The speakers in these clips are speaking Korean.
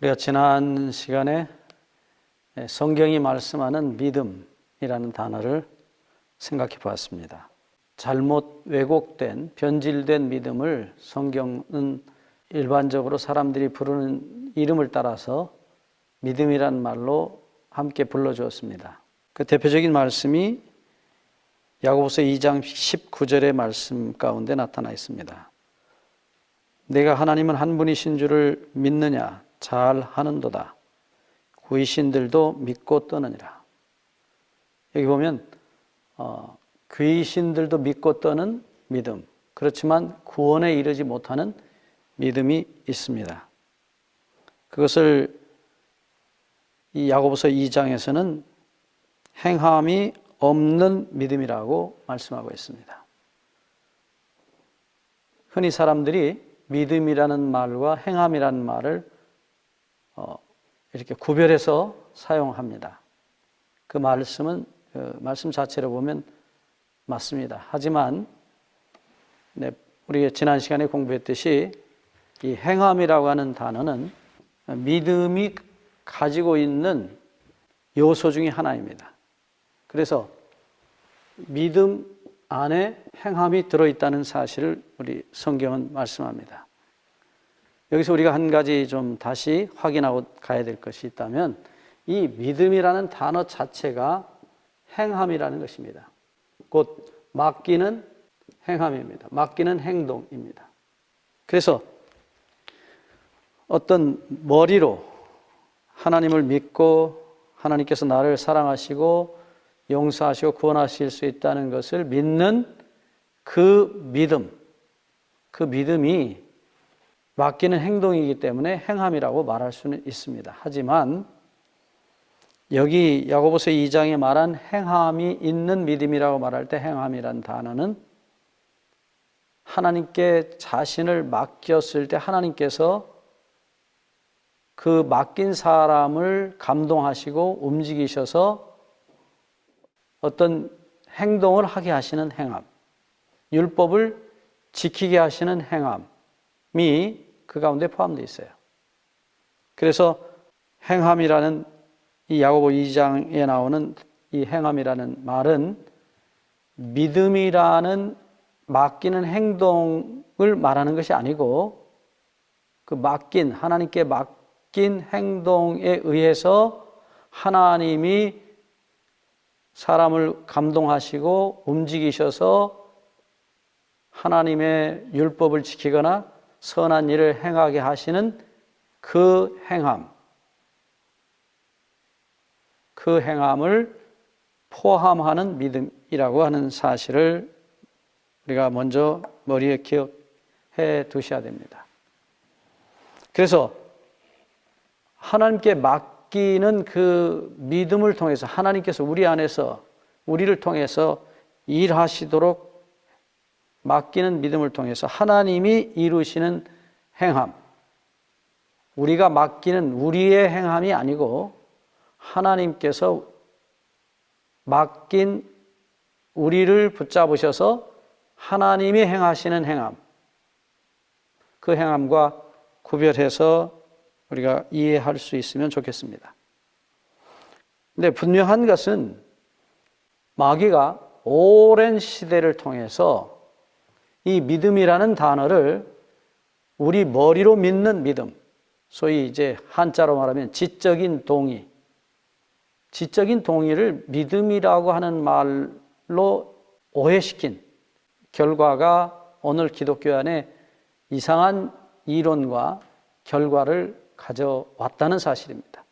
우리가 지난 시간에 성경이 말씀하는 믿음이라는 단어를 생각해 보았습니다. 잘못 왜곡된, 변질된 믿음을 성경은 일반적으로 사람들이 부르는 이름을 따라서 믿음이란 말로 함께 불러주었습니다. 그 대표적인 말씀이 야고보서 2장 19절의 말씀 가운데 나타나 있습니다. 내가 하나님은 한 분이신 줄을 믿느냐? 잘 하는도다. 귀신들도 믿고 떠느니라. 여기 보면 귀신들도 믿고 떠는 믿음, 그렇지만 구원에 이르지 못하는 믿음이 있습니다. 그것을 이 야고보서 2장에서는 행함이 없는 믿음이라고 말씀하고 있습니다. 흔히 사람들이 믿음이라는 말과 행함이라는 말을 이렇게 구별해서 사용합니다. 그 말씀은 말씀 자체로 보면 맞습니다. 하지만 우리가 지난 시간에 공부했듯이 이 행함이라고 하는 단어는 믿음이 가지고 있는 요소 중에 하나입니다. 그래서 믿음 안에 행함이 들어있다는 사실을 우리 성경은 말씀합니다. 여기서 우리가 한 가지 좀 다시 확인하고 가야 될 것이 있다면 이 믿음이라는 단어 자체가 행함이라는 것입니다. 곧 맡기는 행함입니다. 맡기는 행동입니다. 그래서 어떤 머리로 하나님을 믿고 하나님께서 나를 사랑하시고 용서하시고 구원하실 수 있다는 것을 믿는 그 믿음이 맡기는 행동이기 때문에 행함이라고 말할 수는 있습니다. 하지만 여기 야고보서 2장에 말한 행함이 있는 믿음이라고 말할 때 행함이란 단어는 하나님께 자신을 맡겼을 때 하나님께서 그 맡긴 사람을 감동하시고 움직이셔서 어떤 행동을 하게 하시는 행함, 율법을 지키게 하시는 행함이 그 가운데 포함되어 있어요. 그래서 행함이라는 이 야고보 2장에 나오는 이 행함이라는 말은 믿음이라는 맡기는 행동을 말하는 것이 아니고 그 하나님께 맡긴 행동에 의해서 하나님이 사람을 감동하시고 움직이셔서 하나님의 율법을 지키거나 선한 일을 행하게 하시는 그 행함을 포함하는 믿음이라고 하는 사실을 우리가 먼저 머리에 기억해 두셔야 됩니다. 그래서 하나님께 맡기는 그 믿음을 통해서 하나님께서 우리 안에서 우리를 통해서 일하시도록 맡기는 믿음을 통해서 하나님이 이루시는 행함, 우리가 맡기는 우리의 행함이 아니고 하나님께서 맡긴 우리를 붙잡으셔서 하나님이 행하시는 행함, 그 행함과 구별해서 우리가 이해할 수 있으면 좋겠습니다. 근데 분명한 것은 마귀가 오랜 시대를 통해서 이 믿음이라는 단어를 우리 머리로 믿는 믿음, 소위 이제 한자로 말하면 지적인 동의, 지적인 동의를 믿음이라고 하는 말로 오해시킨 결과가 오늘 기독교 안에 이상한 이론과 결과를 가져왔다는 사실입니다.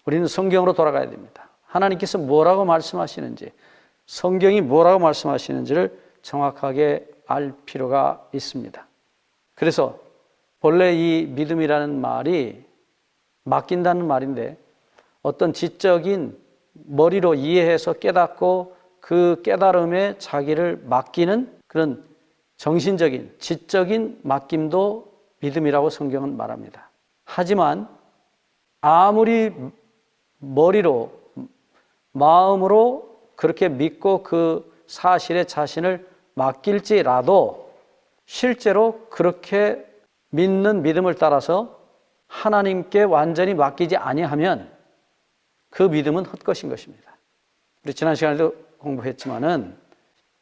우리는 성경으로 돌아가야 됩니다. 하나님께서 뭐라고 말씀하시는지, 성경이 뭐라고 말씀하시는지를 정확하게 알 필요가 있습니다. 그래서 본래 이 믿음이라는 말이 맡긴다는 말인데 어떤 지적인 머리로 이해해서 깨닫고 그 깨달음에 자기를 맡기는 그런 정신적인, 지적인 맡김도 믿음이라고 성경은 말합니다. 하지만 아무리 머리로, 마음으로 그렇게 믿고 그 사실에 자신을 맡길지라도 실제로 그렇게 믿는 믿음을 따라서 하나님께 완전히 맡기지 아니하면 그 믿음은 헛것인 것입니다. 우리 지난 시간에도 공부했지만은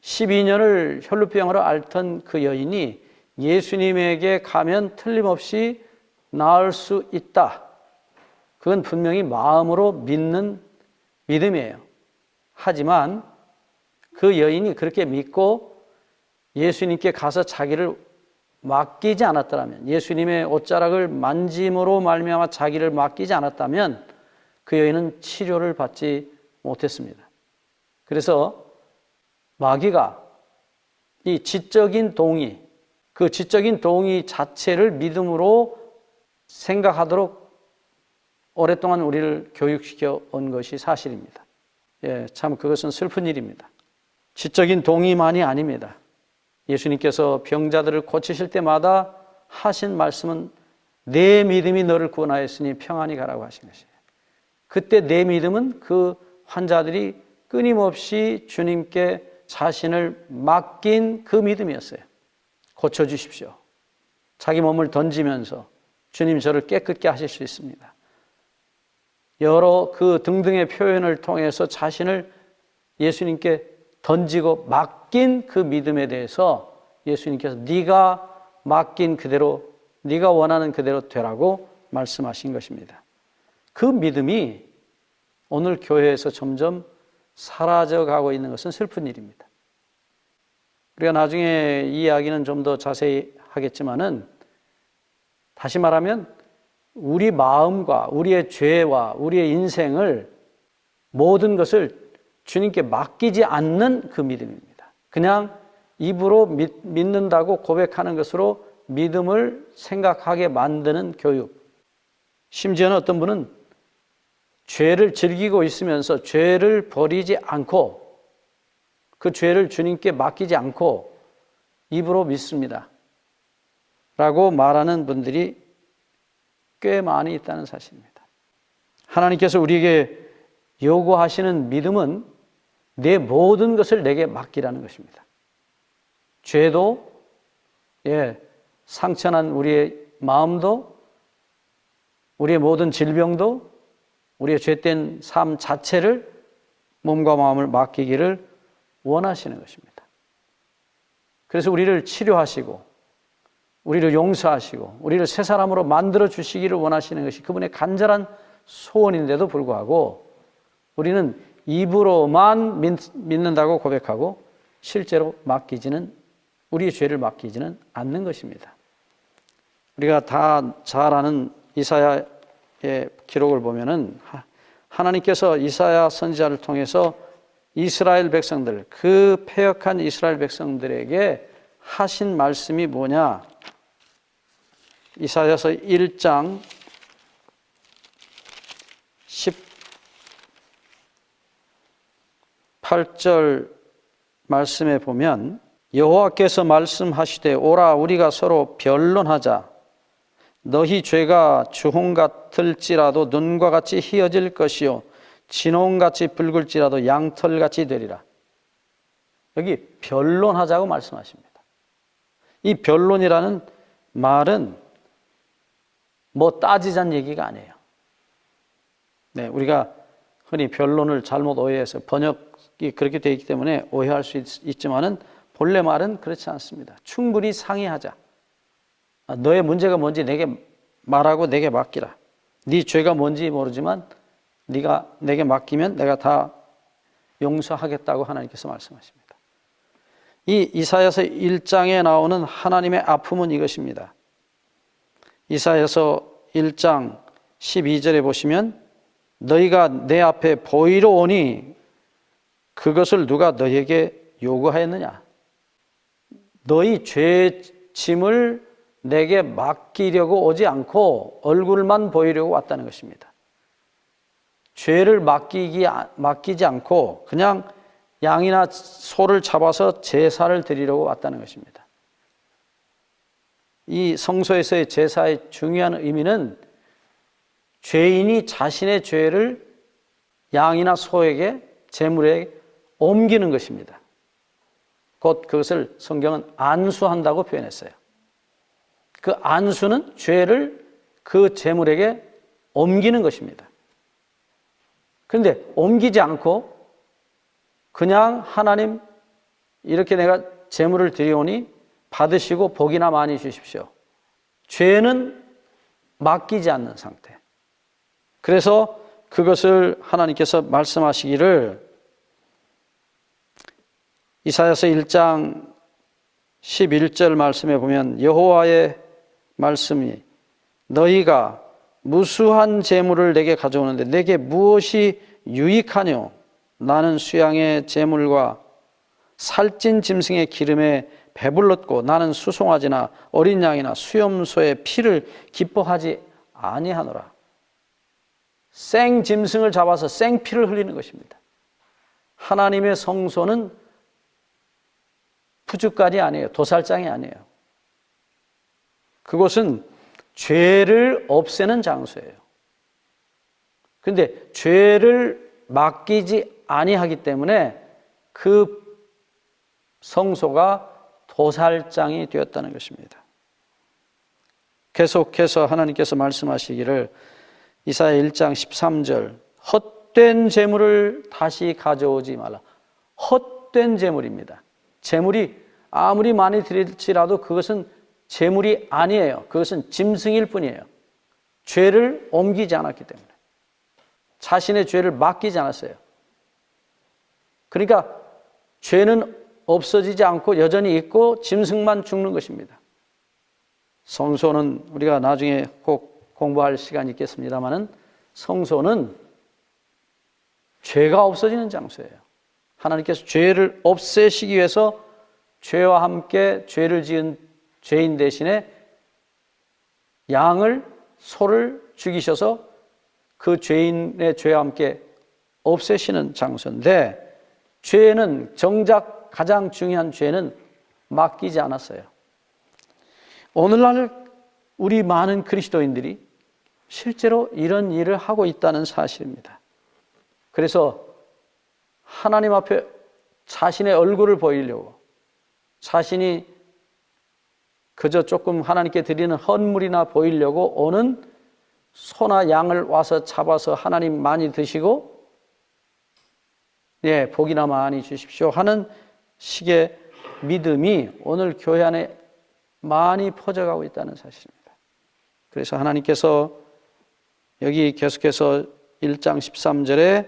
12년을 혈루병으로 앓던 그 여인이 예수님에게 가면 틀림없이 나을 수 있다. 그건 분명히 마음으로 믿는 믿음이에요. 하지만 그 여인이 그렇게 믿고 예수님께 가서 자기를 맡기지 않았더라면, 예수님의 옷자락을 만짐으로 말미암아 자기를 맡기지 않았다면 그 여인은 치료를 받지 못했습니다. 그래서 마귀가 이 지적인 동의, 그 지적인 동의 자체를 믿음으로 생각하도록 오랫동안 우리를 교육시켜 온 것이 사실입니다. 참 그것은 슬픈 일입니다. 지적인 동의만이 아닙니다. 예수님께서 병자들을 고치실 때마다 하신 말씀은 내 믿음이 너를 구원하였으니 평안히 가라고 하신 것이에요. 그때 내 믿음은 그 환자들이 끊임없이 주님께 자신을 맡긴 그 믿음이었어요. 고쳐주십시오. 자기 몸을 던지면서 주님 저를 깨끗게 하실 수 있습니다. 여러 그 등등의 표현을 통해서 자신을 예수님께 던지고 맡긴 그 믿음에 대해서 예수님께서 네가 맡긴 그대로, 네가 원하는 그대로 되라고 말씀하신 것입니다. 그 믿음이 오늘 교회에서 점점 사라져가고 있는 것은 슬픈 일입니다. 우리가 나중에 이 이야기는 좀 더 자세히 하겠지만은, 다시 말하면 우리 마음과 우리의 죄와 우리의 인생을, 모든 것을 주님께 맡기지 않는 그 믿음입니다. 그냥 입으로 믿는다고 고백하는 것으로 믿음을 생각하게 만드는 교육. 심지어는 어떤 분은 죄를 즐기고 있으면서 죄를 버리지 않고, 그 죄를 주님께 맡기지 않고 입으로 믿습니다 라고 말하는 분들이 꽤 많이 있다는 사실입니다. 하나님께서 우리에게 요구하시는 믿음은 내 모든 것을 내게 맡기라는 것입니다. 죄도, 상처난 우리의 마음도, 우리의 모든 질병도, 우리의 죄된 삶 자체를, 몸과 마음을 맡기기를 원하시는 것입니다. 그래서 우리를 치료하시고 우리를 용서하시고 우리를 새 사람으로 만들어 주시기를 원하시는 것이 그분의 간절한 소원인데도 불구하고 우리는 입으로만 믿는다고 고백하고 실제로 우리의 죄를 맡기지는 않는 것입니다. 우리가 다 잘 아는 이사야의 기록을 보면은 하나님께서 이사야 선지자를 통해서 이스라엘 백성들, 그 패역한 이스라엘 백성들에게 하신 말씀이 뭐냐? 이사야서 1장 18절 말씀에 보면, 여호와께서 말씀하시되 오라 우리가 서로 변론하자. 너희 죄가 주홍 같을지라도 눈과 같이 희어질 것이요 진홍같이 붉을지라도 양털같이 되리라. 여기 변론하자고 말씀하십니다. 이 변론이라는 말은 뭐 따지자는 얘기가 아니에요. 우리가 흔히 변론을 잘못 오해해서 번역이 그렇게 되어 있기 때문에 오해할 수 있지만은 본래 말은 그렇지 않습니다. 충분히 상의하자. 너의 문제가 뭔지 내게 말하고 내게 맡기라. 네 죄가 뭔지 모르지만 네가 내게 맡기면 내가 다 용서하겠다고 하나님께서 말씀하십니다. 이 이사야서 1장에 나오는 하나님의 아픔은 이것입니다. 이사야서 1장 12절에 보시면, 너희가 내 앞에 보이러 오니 그것을 누가 너희에게 요구하였느냐? 너희 죄 짐을 내게 맡기려고 오지 않고 얼굴만 보이려고 왔다는 것입니다. 죄를 맡기지 않고 그냥 양이나 소를 잡아서 제사를 드리려고 왔다는 것입니다. 이 성소에서의 제사의 중요한 의미는 죄인이 자신의 죄를 양이나 소에게, 제물에 옮기는 것입니다. 곧 그것을 성경은 안수한다고 표현했어요. 그 안수는 죄를 그 제물에게 옮기는 것입니다. 그런데 옮기지 않고 그냥 하나님 이렇게 내가 제물을 드리오니 받으시고 복이나 많이 주십시오. 죄는 맡기지 않는 상태. 그래서 그것을 하나님께서 말씀하시기를 이사야서 1장 11절 말씀에 보면 여호와의 말씀이 너희가 무수한 재물을 내게 가져오는데 내게 무엇이 유익하뇨? 나는 수양의 재물과 살찐 짐승의 기름에 배불렀고 나는 수송아지나 어린 양이나 수염소의 피를 기뻐하지 아니하노라. 생 짐승을 잡아서 생 피를 흘리는 것입니다. 하나님의 성소는 푸주간이 아니에요. 도살장이 아니에요. 그곳은 죄를 없애는 장소예요. 그런데 죄를 맡기지 아니하기 때문에 그 성소가 도살장이 되었다는 것입니다. 계속해서 하나님께서 말씀하시기를 이사야 1장 13절 헛된 재물을 다시 가져오지 말라. 헛된 재물입니다. 재물이 아무리 많이 드릴지라도 그것은 재물이 아니에요. 그것은 짐승일 뿐이에요. 죄를 옮기지 않았기 때문에. 자신의 죄를 맡기지 않았어요. 그러니까 죄는 없어지지 않고 여전히 있고 짐승만 죽는 것입니다. 성소는 우리가 나중에 꼭 공부할 시간이 있겠습니다만은 성소는 죄가 없어지는 장소예요. 하나님께서 죄를 없애시기 위해서 죄와 함께 죄를 지은 죄인 대신에 양을 소를 죽이셔서 그 죄인의 죄와 함께 없애시는 장소인데 죄는 정작 가장 중요한 죄는 맡기지 않았어요. 오늘날 우리 많은 그리스도인들이 실제로 이런 일을 하고 있다는 사실입니다. 그래서 하나님 앞에 자신의 얼굴을 보이려고 자신이 그저 조금 하나님께 드리는 헌물이나 보이려고 오는 소나 양을 와서 잡아서 하나님 많이 드시고 복이나 많이 주십시오 하는 식의 믿음이 오늘 교회 안에 많이 퍼져가고 있다는 사실입니다. 그래서 하나님께서 여기 계속해서 1장 13절에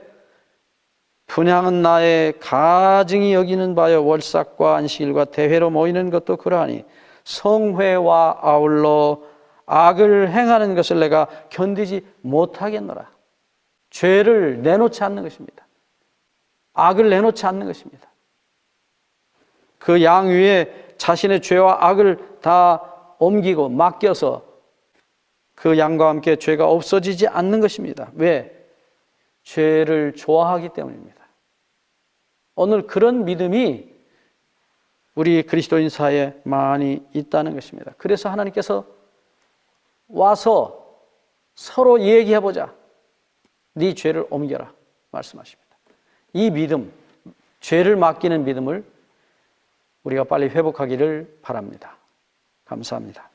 분향은 나의 가증히 여기는 바여 월삭과 안식일과 대회로 모이는 것도 그러하니 성회와 아울러 악을 행하는 것을 내가 견디지 못하겠노라. 죄를 내놓지 않는 것입니다. 악을 내놓지 않는 것입니다. 그 양 위에 자신의 죄와 악을 다 옮기고 맡겨서 그 양과 함께 죄가 없어지지 않는 것입니다. 왜? 죄를 좋아하기 때문입니다. 오늘 그런 믿음이 우리 그리스도인 사이에 많이 있다는 것입니다. 그래서 하나님께서 와서 서로 얘기해보자. 네 죄를 옮겨라 말씀하십니다. 이 믿음, 죄를 맡기는 믿음을 우리가 빨리 회복하기를 바랍니다. 감사합니다.